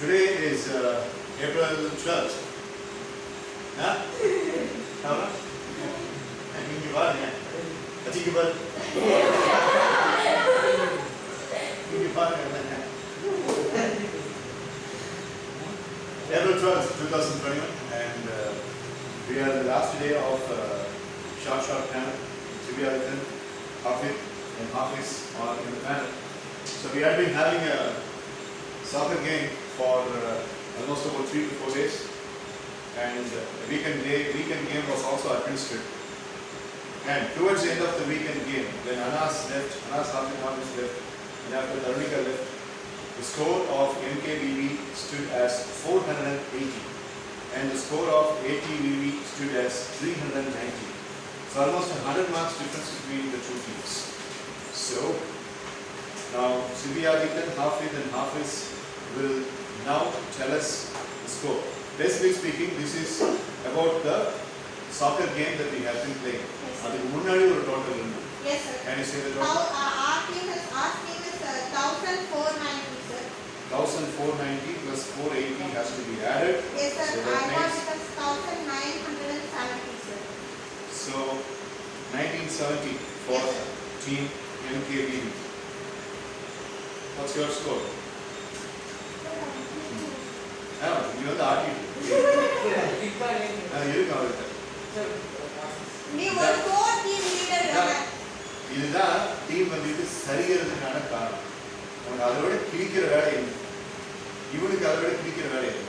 Today is April 12th. Huh? How much? You are, yeah. Achievable. April 12th, 2021, and we are the last day of short panel. Sibiadan, Hafid, and Hafiz are in the panel. So we have been having a soccer game for almost about 3 to 4 days, and the weekend game was also administered. And towards the end of the weekend game, when Anas Hafid left, and after Dharmika left, the score of MKBV stood as 480, and the score of ATBV stood as 390. So almost 100 marks difference between the two teams. So now Sibiadan, Hafid and Hafiz will now tell us the score. Basically speaking, this is about the soccer game that we have been playing. Yes, Adukku munnadi oru total irundhu. yes, sir. Can you say the total? Our team is 1,490, sir. 1,490 plus 480 has to be added. Yes, sir. So I that got makes, it as 1,970, sir. so 1970 for Yes, sir. team MKBV. What's your score? You know the RT. இருக்கு அவர்கிட்ட. நீ ஒரு core team leader தானே. இதுதான் team வந்துட்டு சரிகிறதுக்கான காரணம். உனக்கு அதை விட கிழிக்கிற வேலை இல்லை. இவனுக்கு அதை விட கிழிக்கிற வேலை இல்லை.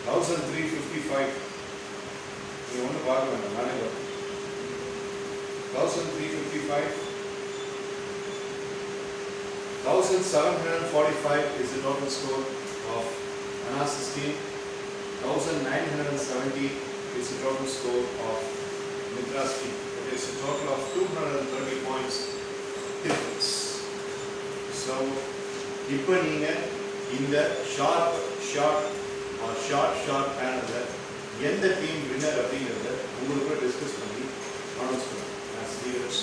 1,355. நீ ஒன்றும் பார்க்க வேண்டாம், நானே பார்க்க. 1,355. 1,745 is the total score of Anas's team. 1,970 is the total score of Mitra's team. It is a total of 230 points difference. So, இப்போ நீங்க இந்த ஷார்ட் பேனல்ல எந்த டீம் வின்னர் அப்படிங்கறத உங்களுக்கு டிஸ்கஸ் பண்ணி அனௌன்ஸ் பண்ணுங்க as leaders.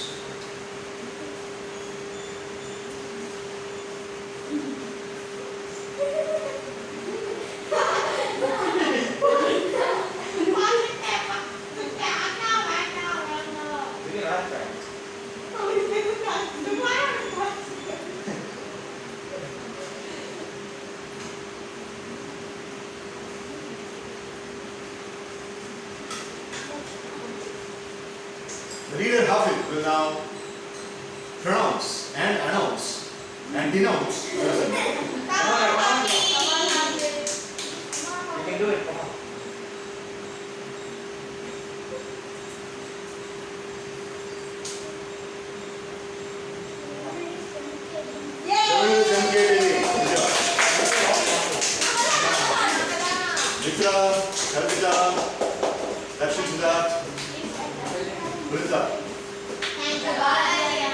The leader Hafid will now pronounce and announce and denounce the result. You can do it, come on. So is MKBV. Good job. Mitra, Kalpita, Dakshin Siddharth, Brinda,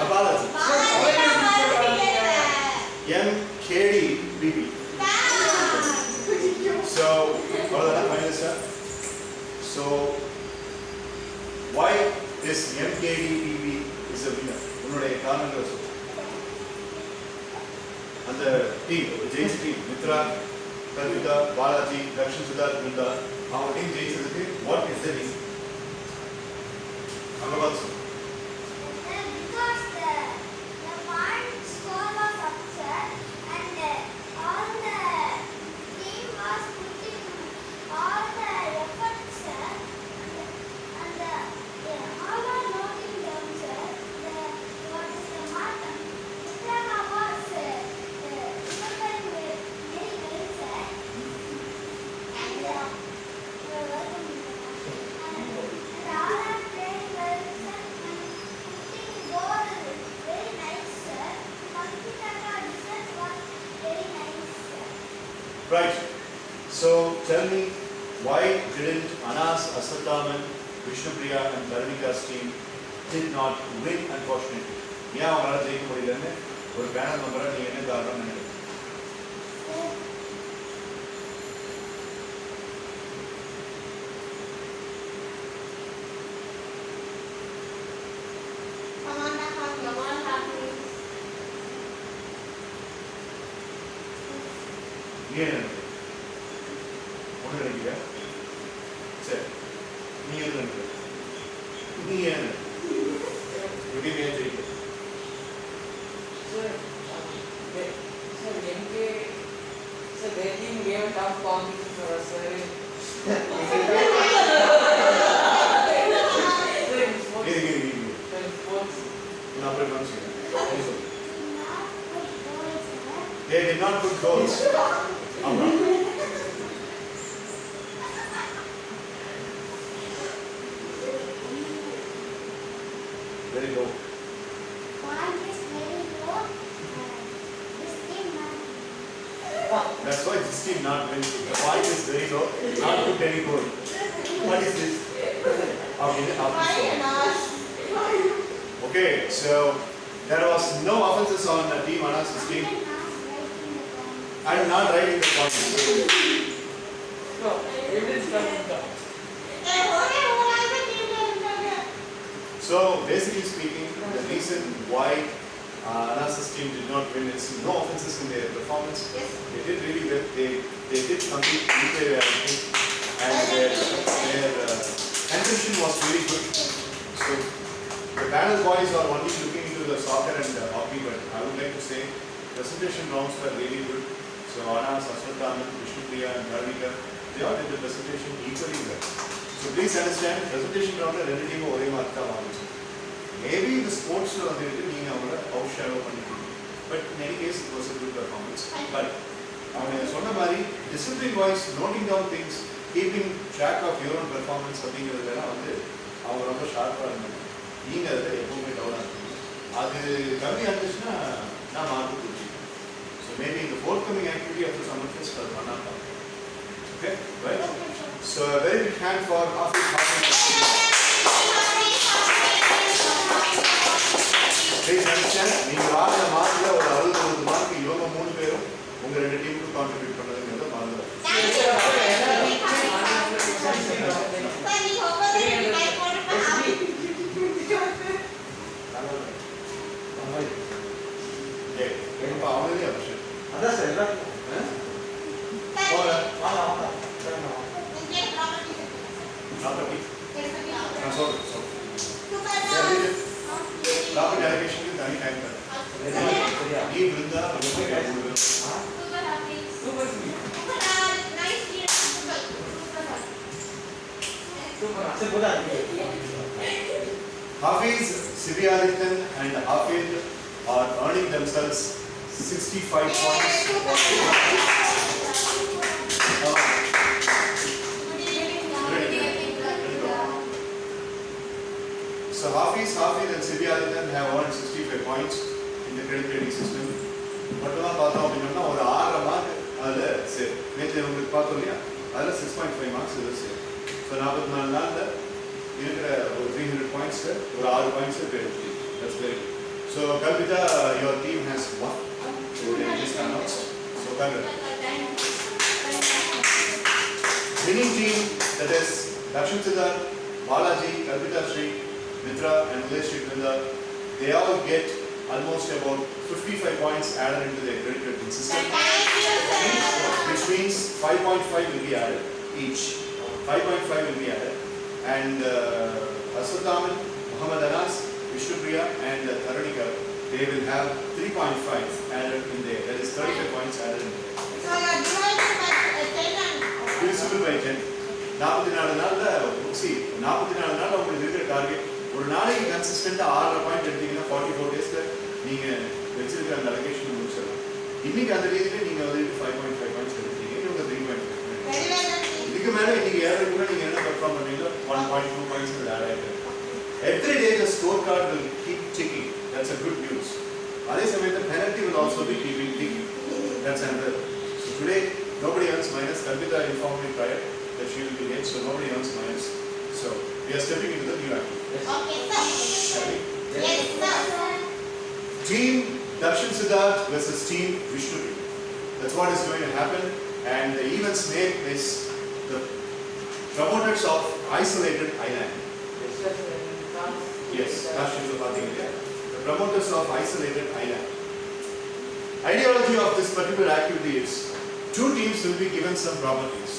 Abalaji, MKDBB. So, all of that minus that. So, why this MKDBB is a winner? உன்னுடைய காரணங்களை சொல்லு. அந்த team ஜெயிச்ச team Mitra, Kalvitha, Balaji, Dakshan Siddharth, Brinda அவங்க team ஜெயிச்சதுக்கு what is the reason? அங்க பார்த்து சொல்லு. Because the one score was upset and all the team was putting all the efforts and all are noting down what is the mark. Diploma was remembering very well and all are playing well and putting goal very nice sir. Computer result was very nice sir. Right. So tell me, why didn't Anas, Asathaman, Vishnupriya and Dharmika's team did not win unfortunately? ஏன் அவங்களால ஜெயிக்க முடியலன்னு ஒரு panel மெம்பரா நீங்க என்ன காரணம் நினைக்கிறீங்க? நீ என்ன நினைக்கிற? ஒன்று நினைக்கிறியா? சரி, நீ எது நினைக்கிற? நீ என்ன எப்படி மேட்ச் ஜெயிக்க? Sir, their team gave a tough competition for us, sir. நான் அப்புறம் காமிச்சிக்கிறேன். They did not put goals. ஆமா. Very low. That's why this team not win. The point is very low. Not put any goal. What is this? Okay, so there was no offenses on Team Anas's team. I am not writing the point. No, evidence comes down. So basically speaking, the reason why Anas's team did not win is no offenses in their performance. Yes. They did really well. They did compete with their and their contribution was very good. So the panel boys are only looking into the soccer and hockey, but I would like to say presentation rounds were really good. So Anas, Aswathaman, Vishnupriya and Dharmika, they all did the presentation equally well. So please understand, presentation round la rendu team ore mark da vaangichu. Maybe the sports la vandittu neenga avanga outshadow pannittinga. But in any case it was a good performance. But avanga sonna mari discipline wise noting down things, keeping track of your own performance அப்படிங்கிறதுல வந்து அவங்க ரொம்ப ஷார்ப்பா இருந்தாங்க. நீங்க அதை எப்பவுமே டவுனா இருக்கீங்க. அது கம்மி ஆச்சுன்னா நான் மார்க் கொடுப்பேன். So maybe in the forthcoming activity of the summer fest அது பண்ணலாம். Okay, right? So a very big hand for Hafiz. Please understand, நீங்க வாங்கின மார்க்ல ஒரு 60 மார்க் இவங்க மூணு பேரும் உங்க ரெண்டு டீமுக்கு கான்ட்ரிபியூட் பண்ணதுங்கிறத மறந்துடாதீங்க. அவங்களே அவசியம் அதான் சார் எல்லாம் ப்ராப்பர்ட்டி நான் சொல்றேன் ப்ராப்பர்ட்டி அலோகேஷனுக்கு தனி டைம் தரேன். சரியா நீ இருந்தா ரொம்ப கேட்கணும். Super sweet. Super. சரி போதா Hafiz, Sibiadithan and Hafid are earning themselves 65 points. So Hafiz, Hafid and Sibiadithan have earned 65 points in the credit rating system. மட்டும்தான் பார்த்தோம் அப்படின்னா ஒரு 6 மார்க் அதில் சரி நேற்று உங்களுக்கு பார்த்தோம் இல்லையா அதில் 6.5 மார்க்ஸ் இதில் சரி. ஸோ 44 நாளில் இருக்கிற ஒரு 300 பாயிண்ட்ஸ் ஒரு 6 பாயிண்ட்ஸ் எடுத்து. That's very good. So Kalpita, your team has won. So they just announced. So congrats. Winning team, that is Dakshin Siddharth, Balaji, Kalpita Sri, Mitra and Uday Sri Brinda, they all get almost about 55 points added into their credit rating system. Which means 5.5 will be added each. 5.5 will be added. And Aswathaman, Muhammad Anas, Vishnupriya and Tharunika, they will have 3.5 added in there. That is 35 points added in there. So you are divided by 10 and Divisible by 10. 44 நாள்ல see 44 நாள் உங்களுக்கு இருக்கிற target ஒரு நாளைக்கு கன்சிஸ்டன்ட்டா 6 point எடுத்தீங்கன்னா 44 டேஸ்ல நீங்க வெச்சிருக்கிற அந்த அலோகேஷன் முடிச்சிடலாம். இன்னைக்கு அந்த ரீதியில நீங்க வந்து 5.5 பாயிண்ட்ஸ் எடுத்தீங்க. இவங்க 3.5. very well done. இதுக்கு மேல இன்னைக்கு ஏறதுக்குள்ள நீங்க என்ன பெர்ஃபார்ம் பண்ணீங்களோ 1.2 பாயிண்ட்ஸ் ஆட் ஆயிருக்கு. Every day the scorecard will keep ticking. That's a good news. அதே சமயத்துல penalty will also be keeping ticking. That's another. So today nobody earns minus. Kalpita informed me prior that she will be late, so nobody earns minus. So we are stepping into the new activity. Okay, sir. Shall we? Yes, sir. Team Dakshin Siddharth versus Team Vishnupriya. That's what is going to happen. And the event's name is the Promoters of Isolated Island. Yes, that's the Promoters of Isolated Island. Ideology of this particular activity is 2 teams will be given some properties.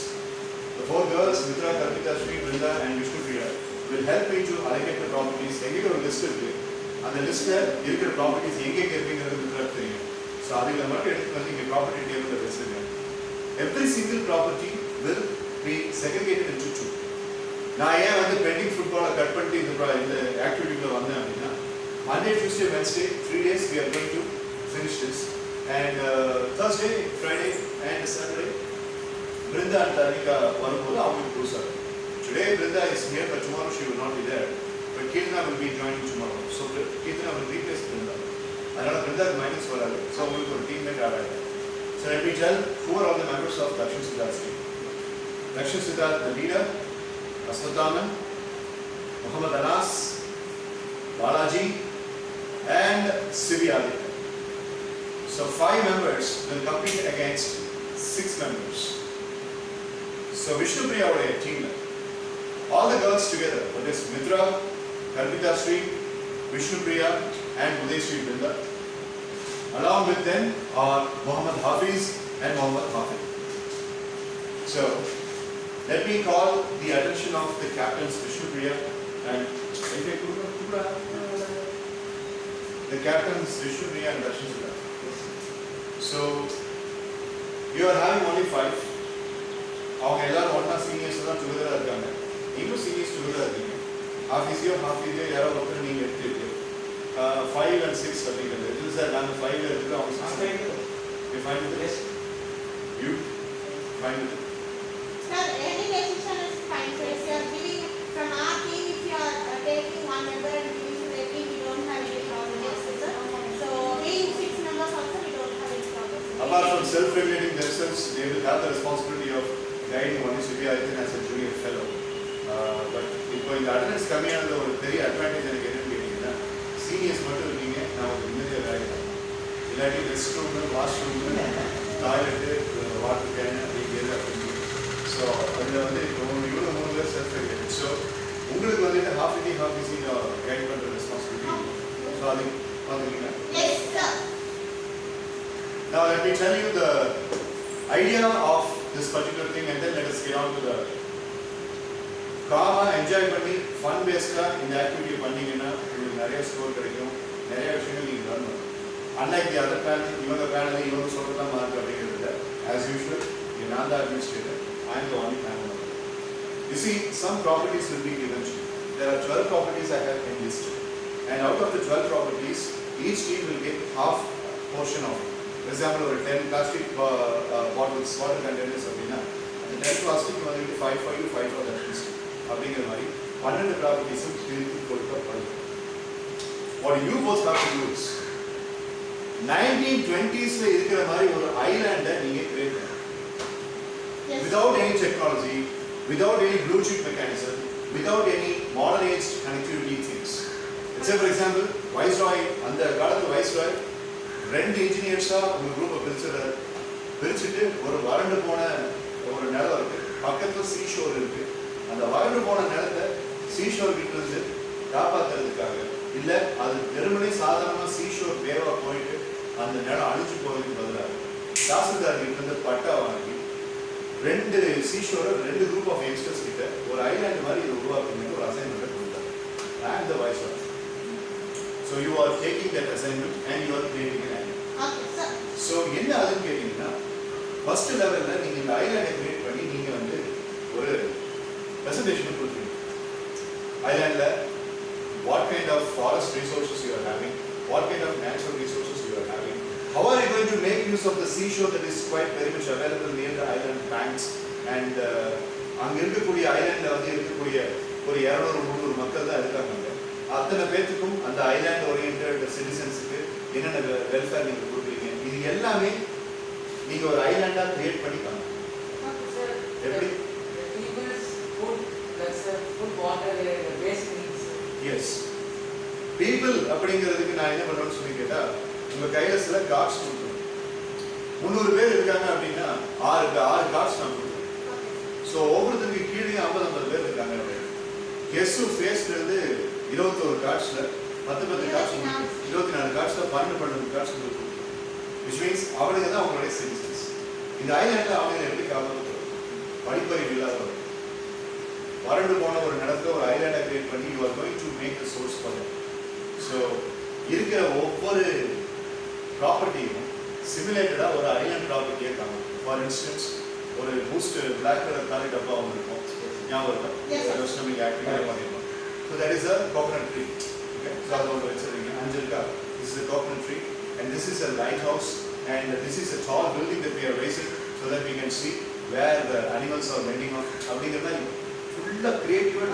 The 4 girls, Mitra, Kalpita, Sri, Brinda and Vishnu Priya will help me to allocate the properties. எங்கிட்ட ஒரு list இருக்கு. அந்த லிஸ்ட்ல இருக்கிற properties எங்க இருக்குங்கிறது மித்ராக்கு தெரியும். So அதுல மட்டும் எடுத்து வந்து இங்க ப்ராப்பர்ட்டி டேபிள்ல வச்சிருக்கேன். Every single property will be segregated into 2. நான் ஏன் வந்து பெண்டிங் ஃபுட்பாலை கட் பண்ணிட்டு இந்த ஆக்டிவிட்டிக்குள்ள வந்தேன் அப்படின்னா Monday, Tuesday, Wednesday, 3 days we are going to finish this. And Thursday, Friday and Saturday, Brinda and Tarika வரும்போது அவங்களுக்கு புதுசாக. Today Brinda is here, but tomorrow she will not be there. But Kirtana will be joining tomorrow. So Kirtana will replace Brinda. அதனால Brindaக்கு minus வராது. So உங்களுக்கு ஒரு teammate ஆடாது. So let me tell who are all the members of Dakshin Siddharth team. Dakshin Siddharth, the leader, Aswathaman, Muhammad Anas, Balaji, and Sivi Aditya. So 5 members will compete against 6 members. So Vishnu Priya our team, all the girls together, that is Mitra, Kalpita Sri, Vishnu Priya and Uday Sri Brinda. Along with them are Muhammad Hafiz and Muhammad Hafiz. So let me call the attention of the captains Vishnu Priya and the captains Vishnu Priya and Dakshin Siddharth. So you are having only 5. அவங்க எல்லாரும் ஒண்ணா seniors தான் டுகெதரா இருக்காங்க. நீங்களும் seniors டுகெதரா இருக்கீங்க. ஹாஃபிஸியோ யாரோ ஒருத்தர் நீங்க எடுத்துருக்கு. 5 and 6 அப்படிங்கிறது. இது சார் நாங்க 5ல இருக்கு அவங்க 6. You find with this? You find with it? Sir, any decision is fine. So if you are giving from our team, if you are taking one member and giving to the team, we don't have any problem. Yes, sir. So being 6 members also, we don't have any problem. Apart from self-regulating themselves, they will have the responsibility of guiding only Sivi Adityan as a junior fellow. But இப்போ இந்த attendance கம்மியானது ஒரு பெரிய advantage எனக்கு என்னன்னு கேட்டீங்கன்னா seniors மட்டும் இருக்கீங்க நான் ஒரு நிம்மதியாக வேலை இல்லாட்டி rest room washroom toilet water can அப்படிங்கிறது அப்படின்னு. ஸோ அதில் வந்து இப்போ இவ்வளோ 3 பேர் செல்ஃப் ரெகுலேட்டட். ஸோ உங்களுக்கு வந்துட்டு ஹாஃப் இசி கைட் பண்ணுற ரெஸ்பான்சிபிலிட்டி. ஸோ அது பார்த்துக்கிங்கன்னா Yes, sir. Now let me tell you the idea of this particular thing and then let us get on to the காமா என்ஜாய் பண்ணி ஃபன் பேஸ்டா இந்த activity பண்ணீங்கன்னா உங்களுக்கு நிறைய ஸ்கோர் கிடைக்கும், நிறைய விஷயங்கள் நீங்கள் வரணும். அன்லைக் தி அதர் பேனல் இவங்க பேனல் இவங்க சொல்றதான் மார்க் அப்படிங்கிறது ஆஸ் யூஷுவல் நான் தான் administrator, I am the only panel member. You see, some properties will be given to you. There are 12 properties I have enlisted, and out of the 12 properties, each team will get half portion of it. For example, ஒரு 10 plastic bottles, water containers அப்படின்னா அந்த 10 plastic வந்துட்டு 5 for you, 5 for that list அப்படிங்கிற மாதிரி 12 ப்ராப்பர்ட்டிஸும் பிரித்து கொடுக்கப்படும். What you both have to do is 1920s இருக்கிற மாதிரி ஒரு ஐலாண்டை நீங்க கிரியேட் பண்ணணும். Without any technology, without any blue chip mechanism, without any modern age connectivity things. Let's say for example, Viceroy, அந்த காலத்து Viceroy 2 இன்ஜினியர்ஸா ஒரு குரூப்பை பிரிச்சுட்டு ஒரு வறண்டு போன ஒரு நிலம் இருக்கு, பக்கத்துல சீஷோர் இருக்கு. அந்த வறண்டு போன நிலத்தை சீஷோர் கிட்ட இருந்து காப்பாத்துறதுக்காக இல்ல அது வெறுமனே சாதாரணமா சீஷோர் வேவா போயிட்டு அந்த நிலம் அழிஞ்சு போறதுக்கு பதிலாக தாசில்தார் கிட்ட இருந்து பட்டா வாங்கி 2 சீஷோரை 2 குரூப் ஆஃப் யங்ஸ்டர்ஸ் கிட்ட ஒரு ஐலாண்ட் மாதிரி இதை உருவாக்குறது ஒரு அசைன்மெண்ட் கொடுத்தாங்க. And the Viceroy. So you are taking that assignment and you are creating an island. Okay, sir. So என்ன அதுன்னு கேட்டீங்கன்னா ஃபர்ஸ்ட் லெவல்ல நீங்க இந்த ஐலாண்டை கிரியேட் பண்ணி நீங்க வந்து ஒரு பிரசன்டேஷன் கொடுப்பீங்க. ஐலாண்ட்ல what kind of forest resources you are having, what kind of natural resources you are having, how are you going to make use of the seashore that is quite very much available near the island banks, and அங்க இருக்கக்கூடிய ஐலாண்ட்ல வந்து இருக்கக்கூடிய ஒரு 200-300 மக்கள் தான் இருக்காங்க. அத்தனை பேத்துக்கும் அந்த ஐலாண்ட் ஓரியன்டட் சிட்டிசன்ஸுக்கு என்னென்ன வெல்ஃபேர் நீங்க கொடுக்குறீங்க, இது எல்லாமே நீங்க ஒரு ஐலாண்டா கிரியேட் பண்ணிக்கலாம். எப்படி? எஸ், பீப்புள் அப்படிங்கிறதுக்கு நான் என்ன பண்றேன்னு சொல்லி கேட்டா உங்க கையில சில கார்ட்ஸ் கொடுத்துருவோம். 300 பேர் இருக்காங்க அப்படின்னா 6 கார்ட்ஸ் நான் கொடுத்துருவேன். ஸோ ஒவ்வொருத்தருக்கு கீழே 50-50 பேர் இருக்காங்க அப்படின்னு கெஸ்ட் ஃபேஸ்ல இருந்து 21 கார்ட்ஸ்ல 10 கார்ட்ஸ் 24 கார்ட்ஸ்ல 12 கார்ட்ஸ் கொடுத்துருவோம். விச் மீன்ஸ் அவனுக்கு தான் அவங்களுடைய சிட்டிசன்ஸ். இந்த ஐலாண்டில் அவங்க எப்படி காப்பாற்று படிப்பறிவு இல்லாதவங்க வறண்டு போன ஒரு இடத்துல ஒரு ஐலாண்டை கிரியேட் பண்ணி you are going to make the source for that. So இருக்கிற ஒவ்வொரு ப்ராப்பர்ட்டியும் சிமுலேட்டடாக ஒரு ஐலாண்ட் ப்ராப்பர்ட்டியை காணும். ஃபார் இன்ஸ்டன்ஸ் ஒரு பூஸ்ட் பிளாக் கலர் காலி டப்பா ஒன்று இருக்கும், ஞாபகம் இருக்கா? நம்ம ஆக்டிவாக பண்ணியிருக்கோம். So that is a coconut tree. Okay, so அதை ஒன்று வச்சுருக்கீங்க. அஞ்சல்கா, this is a coconut tree and this is a lighthouse and this is a tall building that we are raising so that we can see where the animals are vending on. அப்படிங்கிற மாதிரி ஃபுல்லாக க்ரியேட்டிவாக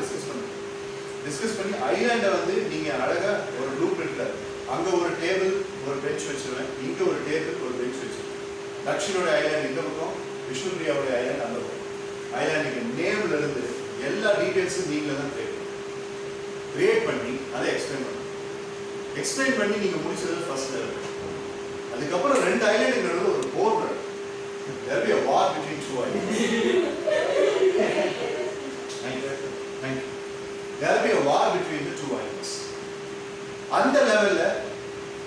discuss பண்ணி ஐலாண்டை வந்து நீங்கள் அழகாக ஒரு blue பிரிண்டில் அங்கே ஒரு டேபிள் ஒரு பெஞ்ச் வச்சுருவேன், இங்கே ஒரு டேபிள் ஒரு பெஞ்ச் வச்சுருவேன். தக்ஷினோட ஐலாண்ட் இந்த பக்கம், விஷ்ணுபிரியாவோட ஐலாண்ட் அந்த பக்கம். ஐலாண்டுக்கு நேம்ல இருந்து எல்லா டீட்டெயில்ஸும் நீங்களே தான் கிரியேட் பண்ணி அதை எக்ஸ்பிளைன் பண்ணி நீங்கள் முடிச்சது ஃபர்ஸ்ட் லெவல். அதுக்கப்புறம் 2 ஐலாண்டுங்கிறது ஒரு போர் நடக்கும். There will be a war between 2 islands. Thank you. There will be a war between the 2 islands. அந்த லெவல்ல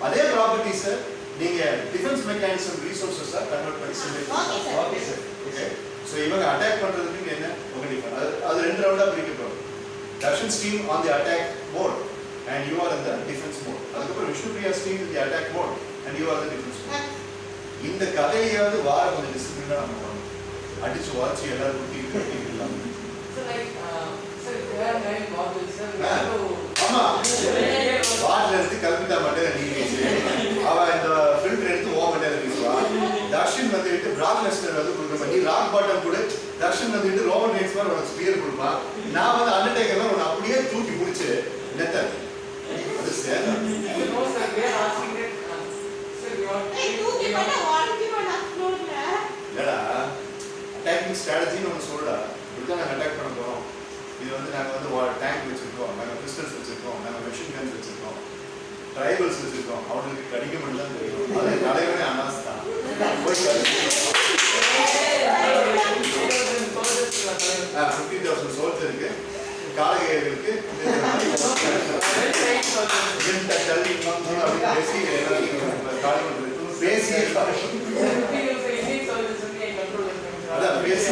அதே ப்ராப்பர்ட்டிஸை நீங்க டிஃபென்ஸ் மெக்கானிசம் ரிசோர்ஸஸா கன்வெர்ட் பண்ணி சிமுலேட் பண்ணலாம். Okay sir. ஓகே, ஸோ இவங்க அட்டாக் பண்றதுக்கு என்ன உங்க டிஃபென்ஸ் அது 2 ரவுண்டா பிரிக்கப்படும். Darshan team on the attack mode and you are in the defense mode. அதுக்கப்புறம் Vishnupriya team in the attack mode and you are in the defense mode. இந்த கதையாவது வார கொஞ்சம் டிசிப்ளினா நம்ம பண்ணணும். அடிச்சு வாட்சி எல்லாரும் குட்டி இல்லாம. So like, sir, they are nine modules, sir. We have to. ஆமா, வாட்ல இருந்து கல்பிதா மட்டும் நீ பேசு. அவ இந்த ஃபில்டர் எடுத்து ஓ மட்டும் பேசுவா. தர்ஷன் வந்துட்டு பிராக் லெஸ்னர் வந்து கொடுக்குற மாதிரி ராக் பாட்டம் கூட தர்ஷன் வந்துட்டு ரோமன் ரெயின்ஸ் மாதிரி உனக்கு ஸ்பியர் கொடுப்பான். நான் வந்து அண்டர்டேக்கர்லாம் உன்னை அப்படியே தூக்கி பிடிச்சி நெத்தர் அது Chetha. No, sir, we are asking that. Sir, we are. இல்லடா, அட்டாக்கிங் ஸ்ட்ராட்டஜின்னு ஒன்று சொல்லுடா. இப்படிதான் நாங்கள் அட்டாக் பண்ண போகிறோம். இது வந்து நாங்கள் வந்து டேங்க் வச்சுருக்கோம், நாங்கள் பிஸ்டல்ஸ் வச்சுருக்கோம், நாங்கள் மெஷின் கன்ஸ் வச்சுருக்கோம், ட்ரைபல்ஸ் வச்சுருக்கோம். அவங்களுக்கு கடிக்க மட்டும் தான் தெரியும். அது தலைவனே அனாஸ் தான். போய் 50,000 சோல்ஸ் இருக்கு. காலகையர்களுக்கு பேசி அதான் பேசி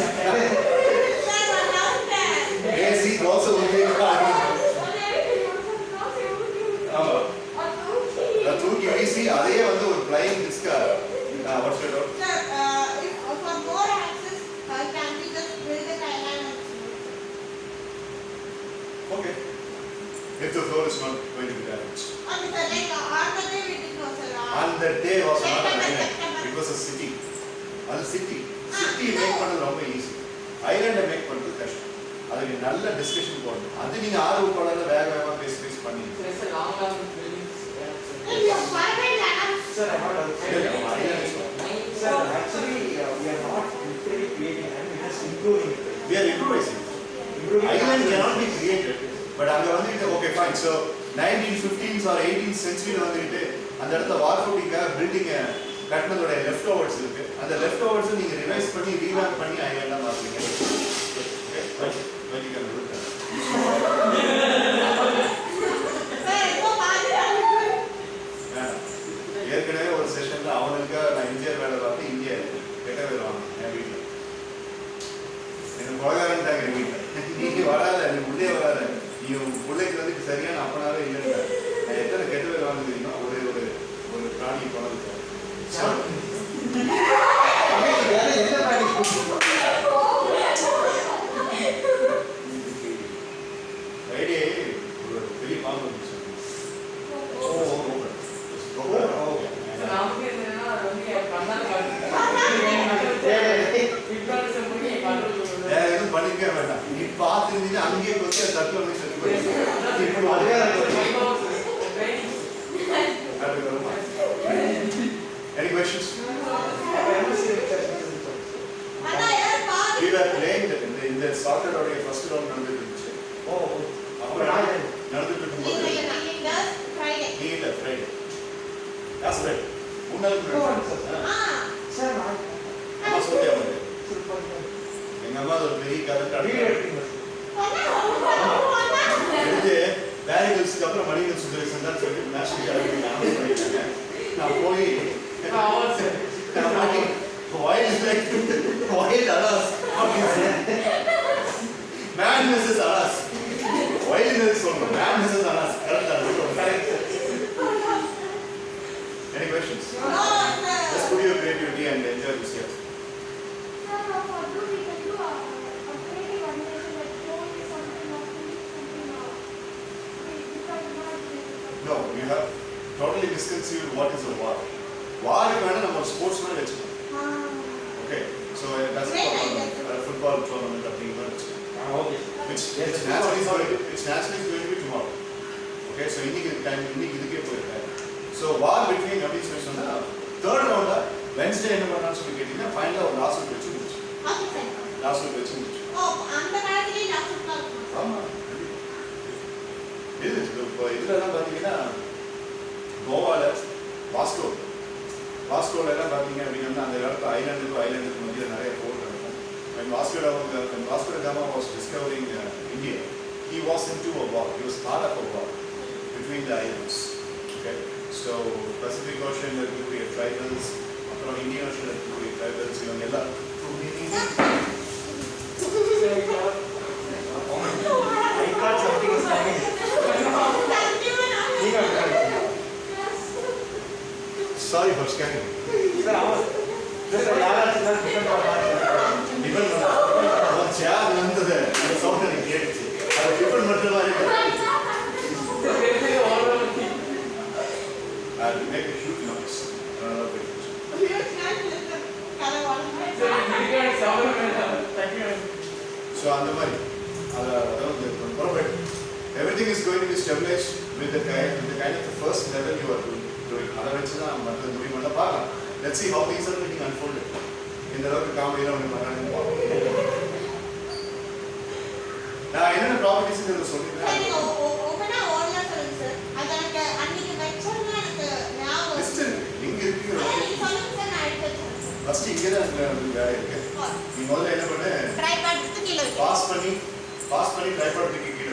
பேசி தோசை ஆமா தூக்கி வீசி அதையே வந்து ஒரு plain டிஸ்கா okay. If the floor is not going to be damaged. On that day was not an island. It was a city. அது city. City make பண்ணது ரொம்ப ஈஸி. ஐலாண்டை மேக் பண்ணுறது கஷ்டம். அதுக்கு நல்ல டிஸ்கஷன் போடணும். அது நீங்கள் ஆர்வப்படாத வேகமாக பேசி பண்ணி. Sir, I'm not understanding. Sir, actually, we are not literally creating and we are just improving it. We are improvising. Island cannot be created. But அங்கே வந்துட்டு okay fine. So 1915s or 18th centuryல வந்துட்டு அந்த இடத்துல வார் ஃபுட்டிங்காக பில்டிங்கை கட்டினதோட left overs இருக்கு. அந்த left ஓவர்ஸை நீங்கள் revise பண்ணி ரீவேக் பண்ணி ஐலாண்டாக மாற்றுறீங்க. ஏற்கனவே ஒரு செஷன்ல அவனுக்கு நான் இந்தியர் வேலை பார்த்து இந்தியா கெட்ட வருவாங்க என் வீட்டில். எனக்கு கொலகாரன்ட்டாங்க என் வீட்டில். நீ வராத, நீ உள்ளே வராத, நீ பிள்ளைக்கு வந்து சரியான அப்பனாவே இல்லைங்க. நான் எத்தனை கெட்ட பேர் வாங்க தெரியுமா? ஒரு பிராணி கொலது ஃப்ரைடே ஒரு பெரிய பாம்பு வந்துச்சு. எதுவும் பண்ணிக்கவே வேண்டாம். நீ பார்த்துருந்தீங்கன்னா அங்கேயே கொஞ்சம் தட்டில் போய் Any questions? We were playing in the soccer or first round நடந்துட்டு இருந்துச்சு. அப்புறம் நடந்துட்டு இருக்கும்போது இல்லை ஃப்ரைடே லாஸ்ட் ஃப்ரைடே 3 நாளுக்கு Sir, அம்மா சொல்லியா வந்து எங்கள் அம்மா ஒரு பெரிய கதை எடுத்து பேரிகல்ஸுக்கு அப்புறம் மணிகள் சுந்தரேசன் தான் சொல்லி நேஷனல் அகாடமி அனௌன்ஸ் பண்ணிட்டாங்க. நான் போய் Wild is like wild alas. Madness is alas. Wildness is one. Madness is alas. Correct. Any questions? No, Let's sir. put your creativity and enjoy this year. Sir, for do we can do a creative animation like showing something or something because No, you have totally misconceived what is a war. War is a sportsman. Okay, so that's a football tournament of England. Okay. Which Yes, it's naturally going to be tomorrow. Okay, so so war between third round Wednesday final last week Okay, sir. last week Oh, அந்த காலத்திலே last call. ஆமா இது இதெல்லாம் பாத்தீங்கன்னா கோவால வாஸ்கோல எல்லாம் பாத்தீங்க அப்படின்னா அந்த இடத்துல ஐலாண்டுக்கு மத்தியில் நிறைய போர் நடக்கும். When Vasco da Gama was discovering India, he was into a war. He was part of a war between the islands. Okay, so Pacific Ocean இருக்கக்கூடிய tribals, அப்புறம் Indian Ocean இருக்கக்கூடிய tribals, இவங்க எல்லாம் I thought something was coming. Sorry for scanning. Sir, sir, யாராச்சும் தான் tiffin tiffin அவன் சேர் வந்தது அந்த சவுண்ட் எனக்கு கேட்டுச்சு அது டிஃபன் மட்டுமா இருக்கு I will make a huge noise. So அந்த மாதிரி அதாவது perfect. Everything is going to be stabilized with the kind of the first level you are doing. அதை வச்சு தான் மற்ற முடிவு பண்ண பார்க்கலாம். Let's see how things are getting unfolded. இந்த அளவுக்கு காமெடியில் ஒன்று பண்ணான்னு பார்க்கலாம். நான் என்னென்ன ப்ராப்பர்ட்டிஸ் இதில் சரி, சொல்லியிருக்கேன் ஓப்பனா ஓடலாம் சொல்லுங்க சார். அது எனக்கு அன்னைக்கு வெச்சோம்னா எனக்கு ஞாபகம் லிஸ்ட் இருக்கு இங்கே இருக்கு நீங்க சொல்லுங்க சார், நான் எடுத்து வச்சிருக்கேன். ஃபர்ஸ்ட் இங்கே தான் வேலை இருக்கு. நீ முதல்ல என்ன பண்ணு ட்ரை பண்ணிட்டு கீழே வைக்கிறேன். பாஸ் பண்ணி ட்ரைபாட்